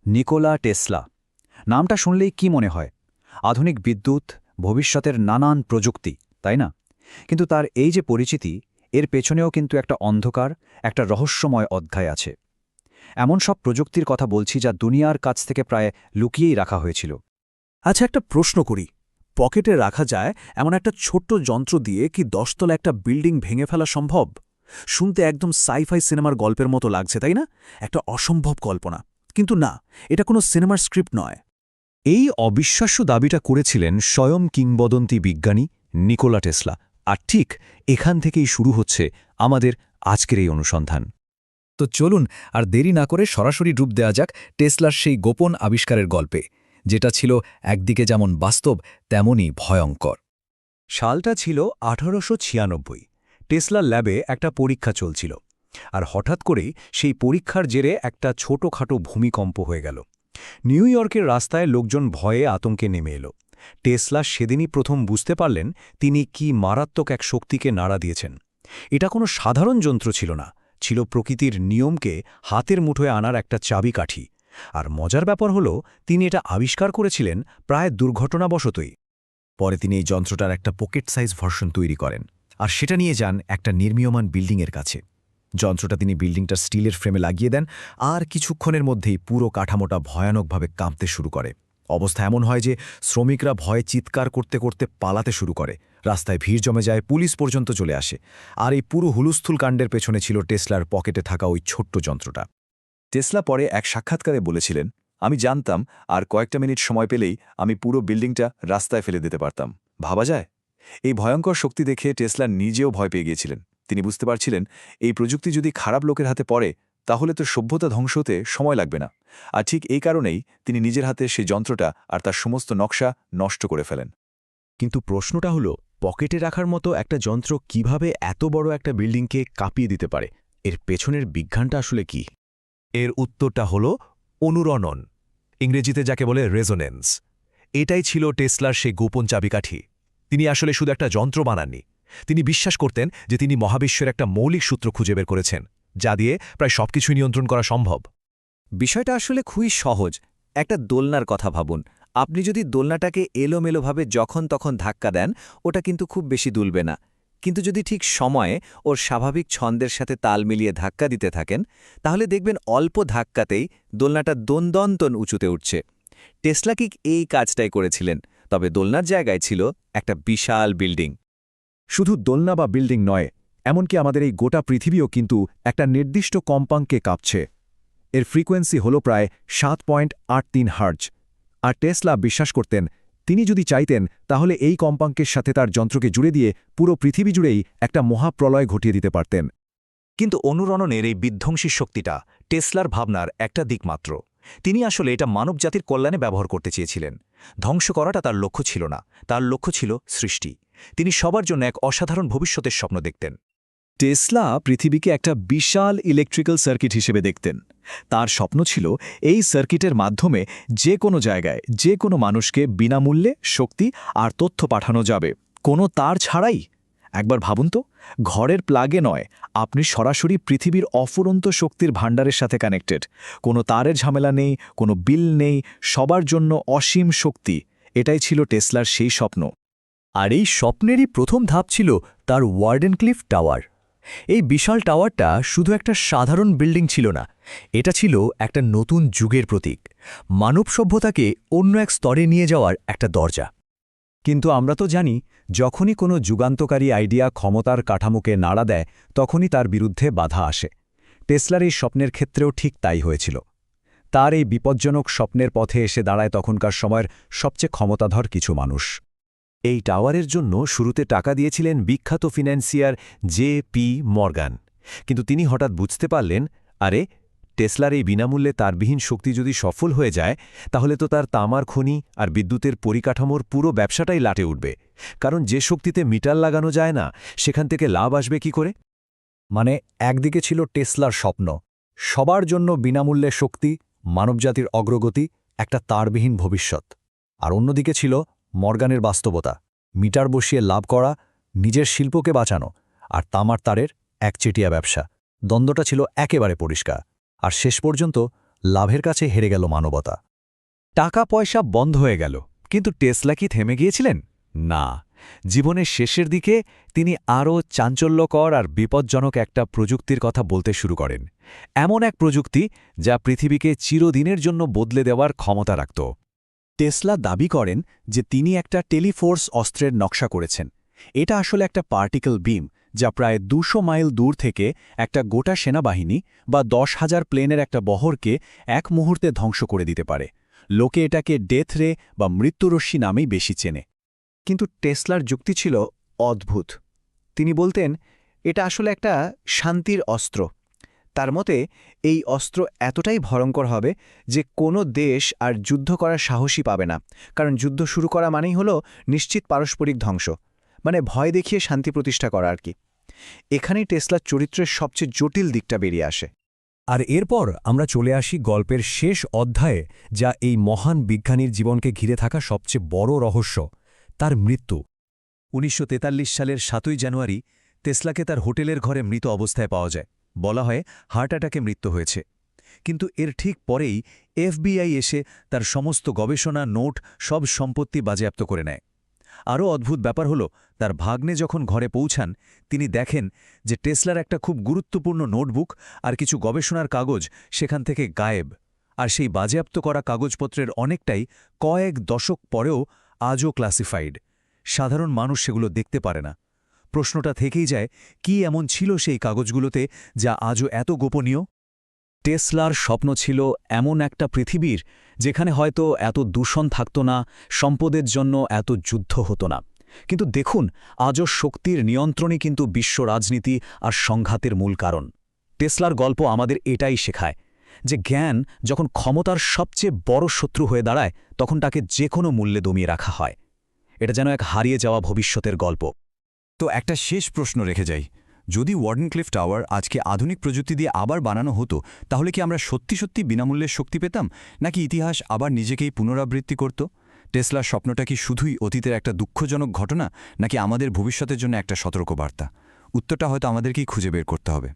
Nikola Tesla. নামটা শুনলেই কি মনে হয়? আধুনিক বিদ্যুৎ, ভবিষ্যতের নানান প্রযুক্তি, তাই না? কিন্তু তার এই যে পরিচিতি, এর পেছনেও কিন্তু একটা অন্ধকার, একটা রহস্যময় অধ্যায় আছে। এমন সব প্রযুক্তির কথা বলছি যা দুনিয়ার কাছ থেকে প্রায় লুকিয়েই রাখা হয়েছিল। আচ্ছা, একটা প্রশ্ন করি। পকেটে রাখা যায় এমন একটা ছোট্ট যন্ত্র দিয়ে কি 10 তলা একটা বিল্ডিং ভেঙে ফেলা সম্ভব? শুনতে একদম সাইফাই সিনেমার গল্পের মতো লাগছে, তাই না? একটা অসম্ভব কল্পনা। কিন্তু না, এটা কোনো সিনেমার স্ক্রিপ্ট নয়। এই অবিশ্বাস্য দাবিটা করেছিলেন স্বয়ং কিংবদন্তি বিজ্ঞানী নিকোলা টেসলা। আর ঠিক এখান থেকেই শুরু হচ্ছে আমাদের আজকের এই অনুসন্ধান। তো চলুন আর দেরি না করে সরাসরি ডুব দেয়া যাক টেসলার সেই গোপন আবিষ্কারের গল্পে, যেটা ছিল একদিকে যেমন বাস্তব তেমনই ভয়ঙ্কর। সালটা ছিল 1896। টেসলার ল্যাবে একটা পরীক্ষা চলছিল। আর হঠাৎ করেই সেই পরীক্ষার জেরে একটা ছোটখাটো ভূমিকম্প হয়ে গেল। নিউ ইয়র্কের রাস্তায় লোকজন ভয়ে আতঙ্কে নেমে এলো। টেসলা সেদিনই প্রথম বুঝতে পারলেন তিনি কি মারাত্মক এক শক্তিকে নাড়া দিয়েছেন। এটা কোনো সাধারণ যন্ত্র ছিল না, ছিল প্রকৃতির নিয়মকে হাতের মুঠোয় আনার একটা চাবিকাঠি। আর মজার ব্যাপার হলো, তিনি এটা আবিষ্কার করেছিলেন প্রায় দুর্ঘটনাবশতই। পরে তিনি এই যন্ত্রটার একটা পকেট সাইজ ভার্সন তৈরি করেন, আর সেটা নিয়ে যান একটা নির্মীয়মান বিল্ডিংয়ের কাছে। যন্ত্রটা তিনি বিল্ডিংটার স্টিলের ফ্রেমে লাগিয়ে দেন, আর কিছুক্ষণের মধ্যেই পুরো কাঠামোটা ভয়ানকভাবে কাঁপতে শুরু করে। অবস্থা এমন হয় যে শ্রমিকরা ভয়ে চিৎকার করতে করতে পালাতে শুরু করে। রাস্তায় ভিড় জমে যায়, পুলিশ পর্যন্ত চলে আসে। আর এই পুরো হুলস্থুল কাণ্ডের পেছনে ছিল টেসলার পকেটে থাকা ওই ছোট্ট যন্ত্রটা। টেসলা পরে এক সাক্ষাৎকারে বলেছিলেন, আমি জানতাম আর কয়েকটা মিনিট সময় পেলেই আমি পুরো বিল্ডিংটা রাস্তায় ফেলে দিতে পারতাম। ভাবা যায়? এই ভয়ঙ্কর শক্তি দেখে টেসলা নিজেও ভয় পেয়ে গিয়েছিলেন। তিনি বুঝতে পারছিলেন, এই প্রযুক্তি যদি খারাপ লোকের হাতে পড়ে তাহলে তো সভ্যতা ধ্বংস হতে সময় লাগবে না। আর ঠিক এই কারণেই তিনি নিজের হাতে সেই যন্ত্রটা আর তার সমস্ত নকশা নষ্ট করে ফেলেন। কিন্তু প্রশ্নটা হলো, পকেটে রাখার মতো একটা যন্ত্র কিভাবে এত বড় একটা বিল্ডিংকে কাঁপিয়ে দিতে পারে? এর পেছনের বিজ্ঞানটা আসলে কি? এর উত্তরটা হলো অনুরণন, ইংরেজিতে যাকে বলে রেজোনেন্স। এটাই ছিল টেসলার সেই গোপন চাবিকাঠি। তিনি আসলে শুধু একটা যন্ত্র বানাননি, তিনি বিশ্বাস করতেন যে তিনি মহাবিশ্বের একটা মৌলিক সূত্র খুঁজে বের করেছেন, যা দিয়ে প্রায় সবকিছুই নিয়ন্ত্রণ করা সম্ভব। বিষয়টা আসলে খুবই সহজ। একটা দোলনার কথা ভাবুন। আপনি যদি দোলনাটাকে এলোমেলোভাবে যখন তখন ধাক্কা দেন, ওটা কিন্তু খুব বেশি দুলবে না। কিন্তু যদি ঠিক সময়ে ওর স্বাভাবিক ছন্দের সাথে তাল মিলিয়ে ধাক্কা দিতে থাকেন, তাহলে দেখবেন অল্প ধাক্কাতেই দোলনাটা দোন্দন্তন উঁচুতে উঠছে। টেসলা কি এই কাজটাই করেছিলেন, তবে দোলনার জায়গায় ছিল একটা বিশাল বিল্ডিং। শুধু দোলনা বা বিল্ডিং নয়, এমনকি আমাদের এই গোটা পৃথিবীও কিন্তু একটা নির্দিষ্ট কম্পাঙ্কে কাঁপছে। এর ফ্রিকোয়েন্সি হল প্রায় 7.83 হার্জ। আর টেসলা বিশ্বাস করতেন, তিনি যদি চাইতেন তাহলে এই কম্পাঙ্কের সাথে তার যন্ত্রকে জুড়ে দিয়ে পুরো পৃথিবী জুড়েই একটা মহাপ্রলয় ঘটিয়ে দিতে পারতেন। কিন্তু অনুরণনের এই বিধ্বংসী শক্তিটা টেসলার ভাবনার একটা দিক মাত্র। তিনি আসলে এটা মানবজাতির কল্যাণে ব্যবহার করতে চেয়েছিলেন। ধ্বংস করাটা তার লক্ষ্য ছিল না, তার লক্ষ্য ছিল সৃষ্টি। তিনি সবার জন্য এক অসাধারণ ভবিষ্যতের স্বপ্ন দেখতেন। টেসলা পৃথিবীকে একটা বিশাল ইলেকট্রিক্যাল সার্কিট হিসেবে দেখতেন। তার স্বপ্ন ছিল এই সার্কিটের মাধ্যমে যে কোনো জায়গায় যে কোনো মানুষকে বিনামূল্যে শক্তি আর তথ্য পাঠানো যাবে, কোনো তার ছাড়াই। একবার ভাবুন তো, ঘরের প্লাগে নয়, আপনি সরাসরি পৃথিবীর অফুরন্ত শক্তির ভাণ্ডারের সাথে কানেক্টেড। কোনো তারের ঝামেলা নেই, কোনো বিল নেই, সবার জন্য অসীম শক্তি। এটাই ছিল টেসলার সেই স্বপ্ন। আর এই স্বপ্নেরই প্রথম ধাপ ছিল তার ওয়ার্ডেনক্লিফ টাওয়ার। এই বিশাল টাওয়ারটা শুধু একটা সাধারণ বিল্ডিং ছিল না, এটা ছিল একটা নতুন যুগের প্রতীক, মানব সভ্যতাকে অন্য এক স্তরে নিয়ে যাওয়ার একটা দরজা। কিন্তু আমরা তো জানি, যখনই কোনো যুগান্তকারী আইডিয়া ক্ষমতার কাঠামোকে নাড়া দেয়, তখনই তার বিরুদ্ধে বাধা আসে। টেসলার এই স্বপ্নের ক্ষেত্রেও ঠিক তাই হয়েছিল। তার এই বিপজ্জনক স্বপ্নের পথে এসে দাঁড়ায় তখনকার সময়ের সবচেয়ে ক্ষমতাধর কিছু মানুষ। এই টাওয়ারের জন্য শুরুতে টাকা দিয়েছিলেন বিখ্যাত ফিন্যান্সিয়ার জে.পি. মর্গান। কিন্তু তিনি হঠাৎ বুঝতে পারলেন, আরে, টেসলার এই বিনামূল্যে তারবিহীন শক্তি যদি সফল হয়ে যায়, তাহলে তো তার তামার খনি আর বিদ্যুতের পরিকাঠামোর পুরো ব্যবসাটাই লাটে উঠবে। কারণ যে শক্তিতে মিটার লাগানো যায় না, সেখান থেকে লাভ আসবে কি করে? মানে একদিকে ছিল টেসলার স্বপ্ন, সবার জন্য বিনামূল্যে শক্তি, মানবজাতির অগ্রগতি, একটা তারবিহীন ভবিষ্যৎ। আর অন্যদিকে ছিল মর্গানের বাস্তবতা, মিটার বসিয়ে লাভ করা, নিজের শিল্পকে বাঁচানো, আর তামার তারের একচেটিয়া ব্যবসা। দ্বন্দ্বটা ছিল একেবারে পরিষ্কার। আর শেষ পর্যন্ত লাভের কাছে হেরে গেল মানবতা। টাকা পয়সা বন্ধ হয়ে গেল, কিন্তু টেসলা কি থেমে গিয়েছিলেন? না, জীবনের শেষের দিকে তিনি আরও চাঞ্চল্যকর আর বিপজ্জনক একটা প্রযুক্তির কথা বলতে শুরু করেন। এমন এক প্রযুক্তি যা পৃথিবীকে চিরদিনের জন্য বদলে দেওয়ার ক্ষমতা রাখত। টেসলা দাবি করেন যে তিনি একটা টেলিফোর্স অস্ত্রের নকশা করেছেন। এটা আসলে একটা পার্টিকেল বিম, যা প্রায় 200 মাইল দূর থেকে একটা গোটা সেনাবাহিনী বা 10,000 প্লেনের একটা বহরকে এক মুহূর্তে ধ্বংস করে দিতে পারে। লোকে এটাকে ডেথ রে বা মৃত্যুরশ্মি নামেই বেশি চেনে। কিন্তু টেসলার যুক্তি ছিল অদ্ভুত। তিনি বলতেন এটা আসলে একটা শান্তির অস্ত্র। তার মতে এই অস্ত্র এতটাই ভয়ঙ্কর হবে যে কোনো দেশ আর যুদ্ধ করার সাহসই পাবে না, কারণ যুদ্ধ শুরু করা মানেই হলো নিশ্চিত পারস্পরিক ধ্বংস, মানে ভয় দেখিয়ে শান্তি প্রতিষ্ঠা করা আর কি। এখানেই টেসলার চরিত্রের সবচেয়ে জটিল দিকটা বেরিয়ে আসে। আর এরপর আমরা চলে আসি গল্পের শেষ অধ্যায়ে, যা এই মহান বিজ্ঞানীর জীবনকে ঘিরে থাকা সবচেয়ে বড় রহস্য, তার মৃত্যু। 1943 সালের 7 জানুয়ারি টেসলাকে তার হোটেলের ঘরে মৃত অবস্থায় পাওয়া যায়। বলা হয় হার্ট অ্যাটাকে মৃত্যু হয়েছে। কিন্তু এর ঠিক পরেই এফবিআই এসে তার সমস্ত গবেষণা, নোট, সব সম্পত্তি বাজেয়াপ্ত করে নেয়। আরও অদ্ভুত ব্যাপার হলো, তার ভাগ্নে যখন ঘরে পৌঁছান, তিনি দেখেন যে টেসলার একটা খুব গুরুত্বপূর্ণ নোটবুক আর কিছু গবেষণার কাগজ সেখান থেকে গায়েব। আর সেই বাজেয়াপ্ত করা কাগজপত্রের অনেকটাই কয়েক দশক পরেও আজও ক্লাসিফাইড। সাধারণ মানুষ সেগুলো দেখতে পারে না। প্রশ্নটা থেকেই যায়, কি এমন ছিল সেই কাগজগুলোতে যা আজও এত গোপনীয়? টেসলার স্বপ্ন ছিল এমন একটা পৃথিবীর যেখানে হয়তো এত দূষণ থাকত না, সম্পদের জন্য এত যুদ্ধ হতো না। কিন্তু দেখুন, আজও শক্তির নিয়ন্ত্রণই কিন্তু বিশ্ব রাজনীতি আর সংঘাতের মূল কারণ। টেসলার গল্প আমাদের এটাই শেখায় যে জ্ঞান যখন ক্ষমতার সবচেয়ে বড় শত্রু হয়ে দাঁড়ায়, তখন তাকে যে কোনো মূল্যে দমিয়ে রাখা হয়। এটা যেন এক হারিয়ে যাওয়া ভবিষ্যতের গল্প। তো একটা শেষ প্রশ্ন রেখে যাই, যদি ওয়ার্ডেনক্লিফ টাওয়ার আজকে আধুনিক প্রযুক্তি দিয়ে আবার বানানো হতো, তাহলে কি আমরা সত্যি সত্যি বিনামূল্যে শক্তি পেতাম, নাকি ইতিহাস আবার নিজেকেই পুনরাবৃত্তি করত? টেসলার স্বপ্নটা কি শুধুই অতীতের একটা দুঃখজনক ঘটনা, নাকি আমাদের ভবিষ্যতের জন্য একটা সতর্কবার্তা? উত্তরটা হয়তো আমাদেরকেই খুঁজে বের করতে হবে।